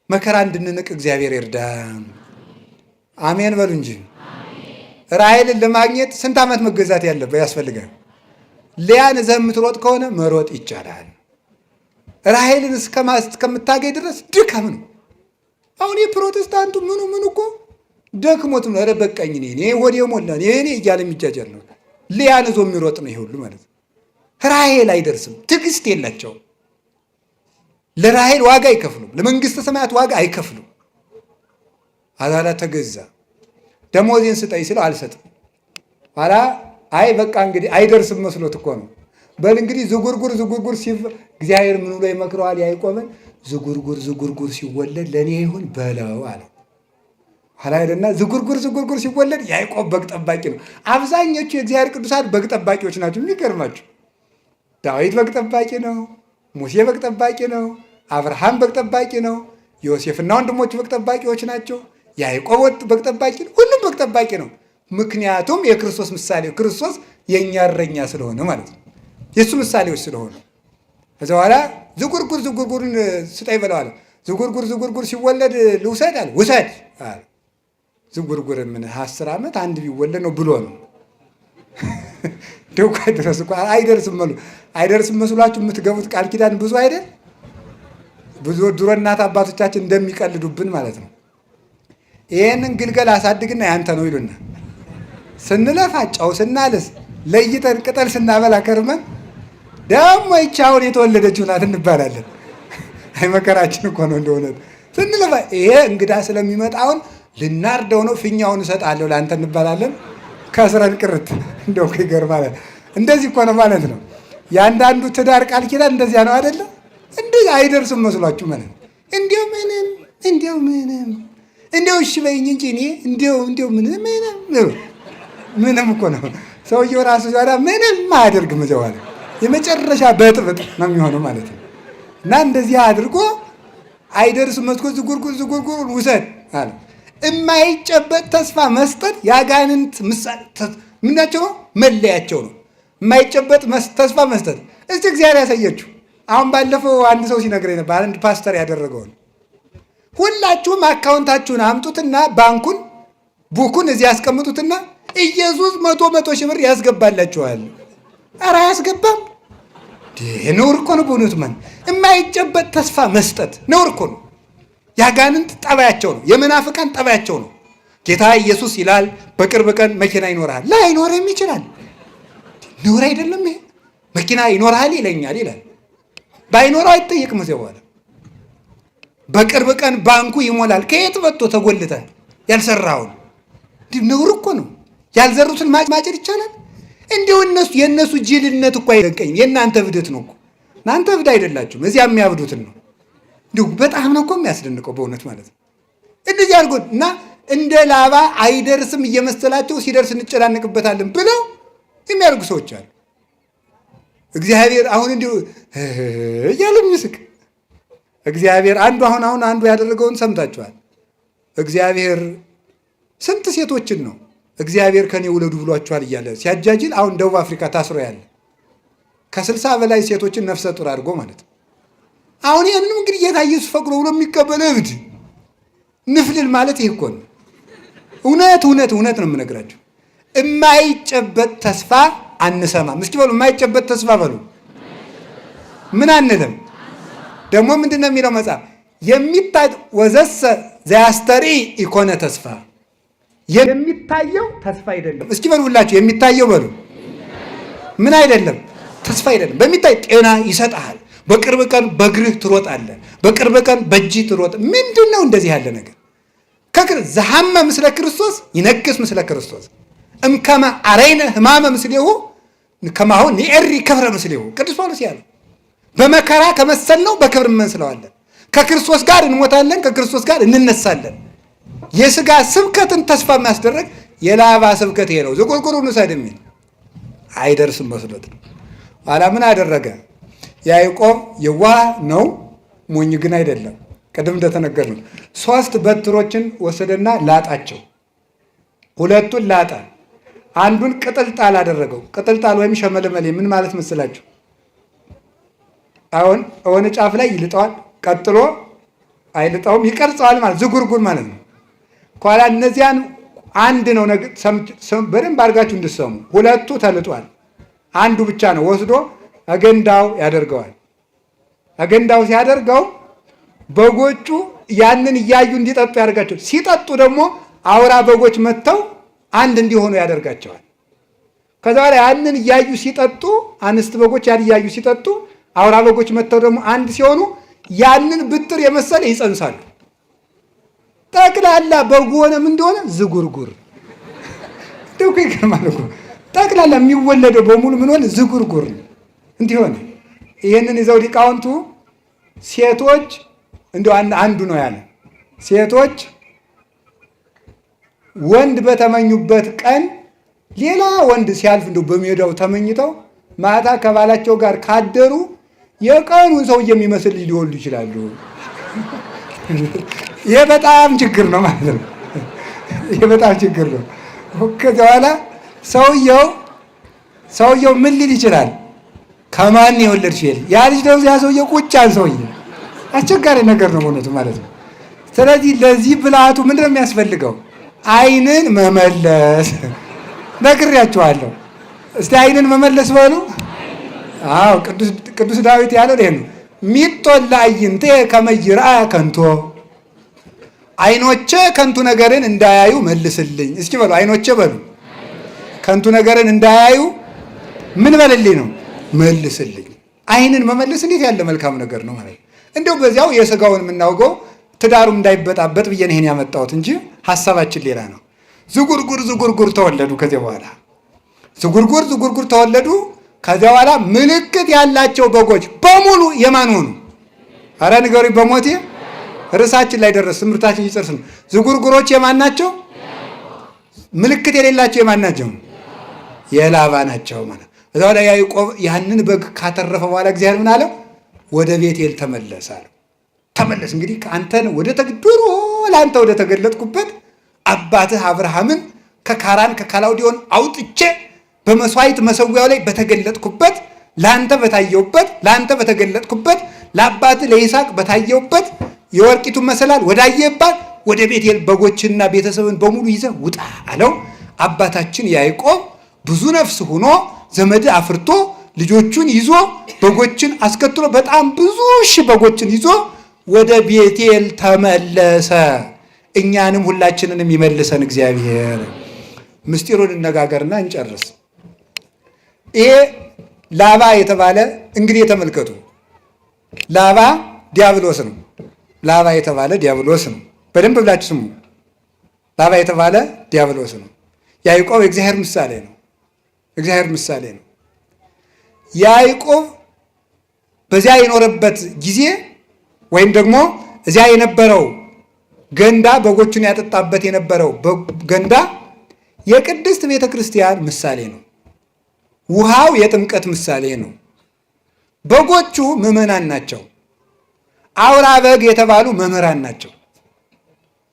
መከራ እንድንንቅ እግዚአብሔር ይርዳን። አሜን በሉ እንጂ። ራሔልን ለማግኘት ስንት ዓመት መገዛት ያስፈልጋል? ሊያን እዘህ የምትሮጥ ከሆነ መሮጥ ይቻላል። ራሔልን እስከምታገኝ ድረስ ድካም ነው። አሁን የፕሮቴስታንቱ ምኑ እኮ ደክሞት ነው። ኧረ በቃኝ እኔ ሆዴ ሞላ እኔ እያለ የሚጃጀር ነው። ሊያን ይዞ የሚሮጥ ነው ይሄ ሁሉ ማለት ነው። ራሔል አይደርስም። ትዕግስት የላቸውም። ለራሔል ዋጋ አይከፍሉም። ለመንግሥተ ሰማያት ዋጋ አይከፍሉም። አዛላ ተገዛ። ደሞዜን ስጠኝ ስለው አልሰጥም። ኋላ አይ በቃ እንግዲህ አይደርስም መስሎት እኮ ነው። በል እንግዲህ ዝጉርጉር እግዚአብሔር ምን ብሎ ይመክረዋል ያዕቆብን? ዝጉርጉር ሲወለድ ለእኔ ይሁን በለው አለ። ኋላ ሄደና ዝጉርጉር ሲወለድ ያዕቆብ በግ ጠባቂ ነው። አብዛኞቹ የእግዚአብሔር ቅዱሳን በግ ጠባቂዎች ናቸው። የሚገርማቸው ዳዊት በግ ጠባቂ ነው። ሙሴ በግ ጠባቂ ነው። አብርሃም በግ ጠባቂ ነው። ዮሴፍና ወንድሞቹ በግ ጠባቂዎች ናቸው። ያዕቆብ በግ ጠባቂ ነው። ሁሉም በግ ጠባቂ ነው። ምክንያቱም የክርስቶስ ምሳሌ ክርስቶስ የእኛ እረኛ ስለሆነ ማለት ነው። የእሱ ምሳሌዎች ስለሆነ ከዚያ በኋላ ዝጉርጉርን ስጠኝ በለዋል። ዝጉርጉር ሲወለድ ልውሰድ አለ። ውሰድ አለ። ዝጉርጉር ምን 10 ዓመት አንድ ቢወለድ ነው ብሎ ነው። ደውቃ ድረስ እኮ አይደርስም መስሏችሁ የምትገቡት ቃል ኪዳን ብዙ አይደል? ብዙ ድሮ እናት አባቶቻችን እንደሚቀልዱብን ማለት ነው። ይህንን ግልገል አሳድግና ያንተ ነው ይሉና ስንለፋ ጨው ስናልስ ለይተን ቅጠል ስናበላ ከርመን ደግሞ ይህች አሁን የተወለደችው ናት እንባላለን። አይ መከራችን እኮ ነው እንደሆነ ስንለፋ ይሄ እንግዳ ስለሚመጣ አሁን ልናርደው ነው ፊኛውን እሰጣለሁ ለአንተ እንባላለን። ከስረን ቅርት እንደው ይገርማል። እንደዚህ እኮ ነው ማለት ነው። የአንዳንዱ ትዳር ቃል ኪዳን እንደዚያ ነው አይደለ? እንደዚህ አይደርስም መስሏችሁ ማለት ነው። እንዲያው እሺ በይኝ እንጂ እኔ እንዲያው ምንም እኮ ነው። ሰውየው ራሱ ዛሬ ምንም አያደርግም። ዘዋለ የመጨረሻ በጥብጥ ነው የሚሆነው ማለት ነው። እና እንደዚህ አድርጎ አይደርስም መስኮ ዝጉርጉር ውሰድ አለ። የማይጨበጥ ተስፋ መስጠት ያጋንንት ምናቸው መለያቸው ነው። የማይጨበጥ ተስፋ መስጠት እስቲ እግዚአብሔር ያሳየችው። አሁን ባለፈው አንድ ሰው ሲነግረኝ ነበር፣ አንድ ፓስተር ያደረገውን። ሁላችሁም አካውንታችሁን አምጡትና ቡኩን እዚህ ያስቀምጡትና ኢየሱስ መቶ ሺህ ብር ያስገባላችኋል። ኧረ አያስገባም። ነውር እኮ ነው በእውነቱ። የማይጨበጥ ተስፋ መስጠት ነውር እኮ ነው። ያጋንንት ጠባያቸው ነው። የመናፍቃን ጠባያቸው ነው። ጌታ ኢየሱስ ይላል በቅርብ ቀን መኪና ይኖርሃል። ላይኖርም ይችላል። ነውር አይደለም ይሄ። መኪና ይኖርሃል ይለኛል ይላል። ባይኖረው አይጠየቅም። እዚያ በኋላ በቅርብ ቀን ባንኩ ይሞላል። ከየት መጥቶ ተጎልተ ያልሰራውን ነውር እኮ ነው። ያልዘሩትን ማጨድ ይቻላል። እንዲሁ የእነሱ ጅልነት እኮ አይደንቀኝም። የእናንተ እብደት ነው እኮ። እናንተ እብድ አይደላችሁም። እዚያ የሚያብዱትን ነው። እንዲሁ በጣም ነው እኮ የሚያስደንቀው በእውነት ማለት ነው። እንደዚህ አድርጎ እና እንደ ላባ አይደርስም እየመሰላቸው ሲደርስ እንጨናነቅበታለን ብለው የሚያደርጉ ሰዎች አሉ። እግዚአብሔር አሁን እንዲሁ እያለ የሚስቅ እግዚአብሔር አንዱ ያደረገውን ሰምታችኋል። እግዚአብሔር ስንት ሴቶችን ነው እግዚአብሔር ከኔ ውለዱ ብሏቸዋል እያለ ሲያጃጅል፣ አሁን ደቡብ አፍሪካ ታስሮ ያለ ከ60 በላይ ሴቶችን ነፍሰ ጡር አድርጎ ማለት ነው። አሁን ይህንም እንግዲህ ጌታ ኢየሱስ ፈቅዶ ብሎ የሚቀበል እብድ ንፍልል ማለት ይህ እኮ ነው። እውነት ነው የምነግራቸው። የማይጨበጥ ተስፋ አንሰማም። እስኪ በሉ የማይጨበጥ ተስፋ በሉ። ምን አንልም። ደግሞ ምንድን ነው የሚለው መጽሐፍ? የሚታይ ወዘሰ ዘያስተሪ ኢኮነ ተስፋ፣ የሚታየው ተስፋ አይደለም። እስኪ በሉ ሁላችሁ የሚታየው በሉ። ምን አይደለም? ተስፋ አይደለም። በሚታይ ጤና ይሰጥሃል። በቅርብ ቀን በእግርህ ትሮጣለህ። በቅርብ ቀን በእጅህ ትሮጥ። ምንድን ነው እንደዚህ ያለ ነገር? ዘሐመ ምስለ ክርስቶስ ይነግስ ምስለ ክርስቶስ እምከመ አረይነ ሕማመ ምስሌሁ ከማሁ ንኤሪ ክብረ ምስሌሁ። ቅዱስ ጳውሎስ ያለው በመከራ ከመሰልነው በክብር እንመስለዋለን። ከክርስቶስ ጋር እንሞታለን፣ ከክርስቶስ ጋር እንነሳለን። የሥጋ ስብከትን ተስፋ የሚያስደረግ የላባ ስብከት ይሄ ነው። ዝቁርቁሩን ውሰድ የሚል አይደርስም መስሎት ነው። ኋላ ምን አደረገ? ያዕቆብ የዋህ ነው፣ ሞኝ ግን አይደለም። ቅድም እንደተነገር ነው 3 በትሮችን ወሰደና ላጣቸው። 2ቱን ላጠ፣ አንዱን ቅጥልጣል አደረገው። ቅጥልጣል ወይም ሸመለመሌ ምን ማለት መስላችሁ? አሁን የሆነ ጫፍ ላይ ይልጠዋል፣ ቀጥሎ አይልጠውም፣ ይቀርጸዋል ማለት ዝጉርጉር ማለት ነው። ኋላ እነዚያን አንድ ነው በደንብ አድርጋችሁ እንድሰሙ። 2ቱ ተልጧል፣ አንዱ ብቻ ነው ወስዶ አገንዳው ያደርገዋል። አገንዳው ሲያደርገው በጎቹ ያንን እያዩ እንዲጠጡ ያደርጋቸው። ሲጠጡ ደግሞ አውራ በጎች መጥተው አንድ እንዲሆኑ ያደርጋቸዋል። ከዛ በኋላ ያንን እያዩ ሲጠጡ፣ አንስት በጎች ያን እያዩ ሲጠጡ፣ አውራ በጎች መጥተው ደግሞ አንድ ሲሆኑ ያንን ብጥር የመሰለ ይጸንሳሉ። ጠቅላላ በጉ ሆነ ምን እንደሆነ ዝጉርጉር። ደውኩ ይገርማል እኮ ጠቅላላ የሚወለደው በሙሉ ምን ሆነ? ዝጉርጉር እንዲሆነ። ይህንን ይዘው ሊቃውንቱ ሴቶች እንደው አንዱ ነው ያለ ሴቶች ወንድ በተመኙበት ቀን ሌላ ወንድ ሲያልፍ እንደው በሜዳው ተመኝተው ማታ ከባላቸው ጋር ካደሩ የቀኑን ሰው የሚመስል ሊወልዱ ይችላሉ። ይሄ በጣም ችግር ነው ማለት ነው። ይሄ በጣም ችግር ነው። ከዛ በኋላ ሰውየው ምን ሊል ይችላል? ከማን የወለድሽ ይል ያ ልጅ ደግሞ ያ ሰውየው ቁጫን ሰውዬ አስቸጋሪ ነገር ነው እውነቱ ማለት ነው። ስለዚህ ለዚህ ብልሃቱ ምንድን ነው የሚያስፈልገው? ዓይንን መመለስ ነግሬያችኋለሁ። እስቲ ዓይንን መመለስ በሉ። አዎ ቅዱስ ዳዊት ያለው ይሄ ነው። ሚጦላ አይንቴ ከመይራ ከንቶ፣ ዓይኖቼ ከንቱ ነገርን እንዳያዩ መልስልኝ። እስኪ በሉ ዓይኖቼ በሉ። ከንቱ ነገርን እንዳያዩ ምን በልልኝ ነው? መልስልኝ። ዓይንን መመለስ እንዴት ያለ መልካም ነገር ነው ማለት ነው። እንደው በዚያው የሥጋውን የምናውገው ትዳሩም እንዳይበጣበጥ ብዬ ነው ይሄን ያመጣሁት እንጂ ሐሳባችን ሌላ ነው። ዝጉርጉር ተወለዱ። ከዚያ በኋላ ዝጉርጉር ተወለዱ። ከዚያ በኋላ ምልክት ያላቸው በጎች በሙሉ የማን ሆኑ? አረ ንገሩኝ በሞቴ ርዕሳችን ላይ ደረስ ትምህርታችን ይጨርስ ነው። ዝጉርጉሮች የማን ናቸው? ምልክት የሌላቸው የማን ናቸው? የላባ ናቸው ማለት። ከዛ በኋላ ያዕቆብ ያንን በግ ካተረፈ በኋላ እግዚአብሔር ምን አለው? ወደ ቤቴል ተመለስ አለው። ተመለስ እንግዲህ አንተን ድሮ ለአንተ ወደ ተገለጥኩበት አባትህ አብርሃምን ከካራን ከካላውዲዮን አውጥቼ በመስዋዕት መሰዊያው ላይ በተገለጥኩበት ለአንተ በተገለጥኩበት ለአባትህ ለይስሐቅ በታየውበት የወርቂቱን መሰላል ወዳየባት ወደ ቤቴል በጎችና ቤተሰብን በሙሉ ይዘህ ውጣ አለው። አባታችን ያዕቆብ ብዙ ነፍስ ሆኖ ዘመድ አፍርቶ ልጆቹን ይዞ በጎችን አስከትሎ በጣም ብዙ ሺህ በጎችን ይዞ ወደ ቤቴል ተመለሰ። እኛንም ሁላችንንም ይመልሰን እግዚአብሔር። ምስጢሩን እነጋገርና እንጨርስ። ይሄ ላባ የተባለ እንግዲህ የተመልከቱ፣ ላባ ዲያብሎስ ነው። ላባ የተባለ ዲያብሎስ ነው። በደንብ ብላችሁ ስሙ። ላባ የተባለ ዲያብሎስ ነው። ያዕቆብ የእግዚአብሔር ምሳሌ ነው። እግዚአብሔር ምሳሌ ነው። ያዕቆብ በዚያ የኖረበት ጊዜ ወይም ደግሞ እዚያ የነበረው ገንዳ በጎቹን ያጠጣበት የነበረው ገንዳ የቅድስት ቤተ ክርስቲያን ምሳሌ ነው። ውሃው የጥምቀት ምሳሌ ነው። በጎቹ ምዕመናን ናቸው። አውራ በግ የተባሉ መምህራን ናቸው።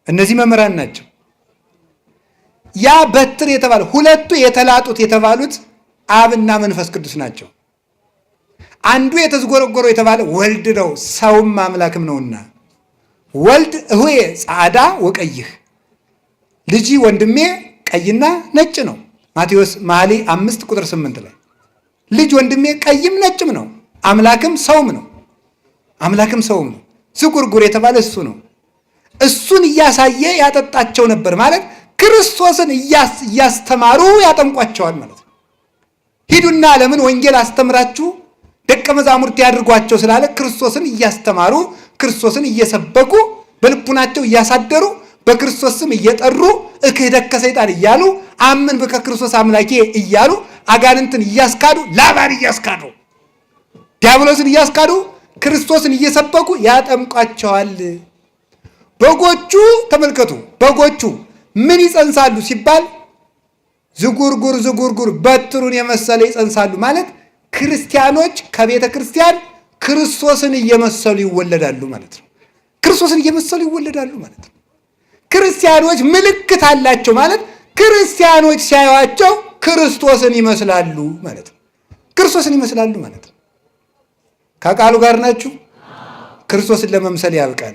እነዚህ መምህራን ናቸው። ያ በትር የተባሉ ሁለቱ የተላጡት የተባሉት አብና መንፈስ ቅዱስ ናቸው። አንዱ የተዝጎረጎረው የተባለ ወልድ ነው፣ ሰውም አምላክም ነውና ወልድ እሁዬ ጻዕዳ ወቀይህ፣ ልጅ ወንድሜ ቀይና ነጭ ነው። ማቴዎስ መኃልየ 5:8 ላይ ልጅ ወንድሜ ቀይም ነጭም ነው፣ አምላክም ሰውም ነው። አምላክም ሰውም ነው። ዝጉርጉር የተባለ እሱ ነው። እሱን እያሳየ ያጠጣቸው ነበር ማለት ክርስቶስን እያስተማሩ ያጠምቋቸዋል ማለት ነው። ሂዱና ለምን ወንጌል አስተምራችሁ ደቀ መዛሙርት ያድርጓቸው ስላለ ክርስቶስን እያስተማሩ ክርስቶስን እየሰበኩ በልቡናቸው እያሳደሩ በክርስቶስ ስም እየጠሩ እክህደከ ሰይጣን እያሉ አምን በከርስቶስ አምላኬ እያሉ አጋንንትን እያስካዱ ላባን እያስካዱ ዲያብሎስን እያስካዱ ክርስቶስን እየሰበኩ ያጠምቋቸዋል። በጎቹ ተመልከቱ፣ በጎቹ ምን ይጸንሳሉ ሲባል ዝጉርጉር በትሩን የመሰለ ይጸንሳሉ ማለት ክርስቲያኖች ከቤተ ክርስቲያን ክርስቶስን እየመሰሉ ይወለዳሉ ማለት ነው። ክርስቶስን እየመሰሉ ይወለዳሉ ማለት ነው። ክርስቲያኖች ምልክት አላቸው ማለት ክርስቲያኖች ሲያዩአቸው ክርስቶስን ይመስላሉ ማለት ነው። ክርስቶስን ይመስላሉ ማለት ነው። ከቃሉ ጋር ናችሁ? ክርስቶስን ለመምሰል ያብቃል።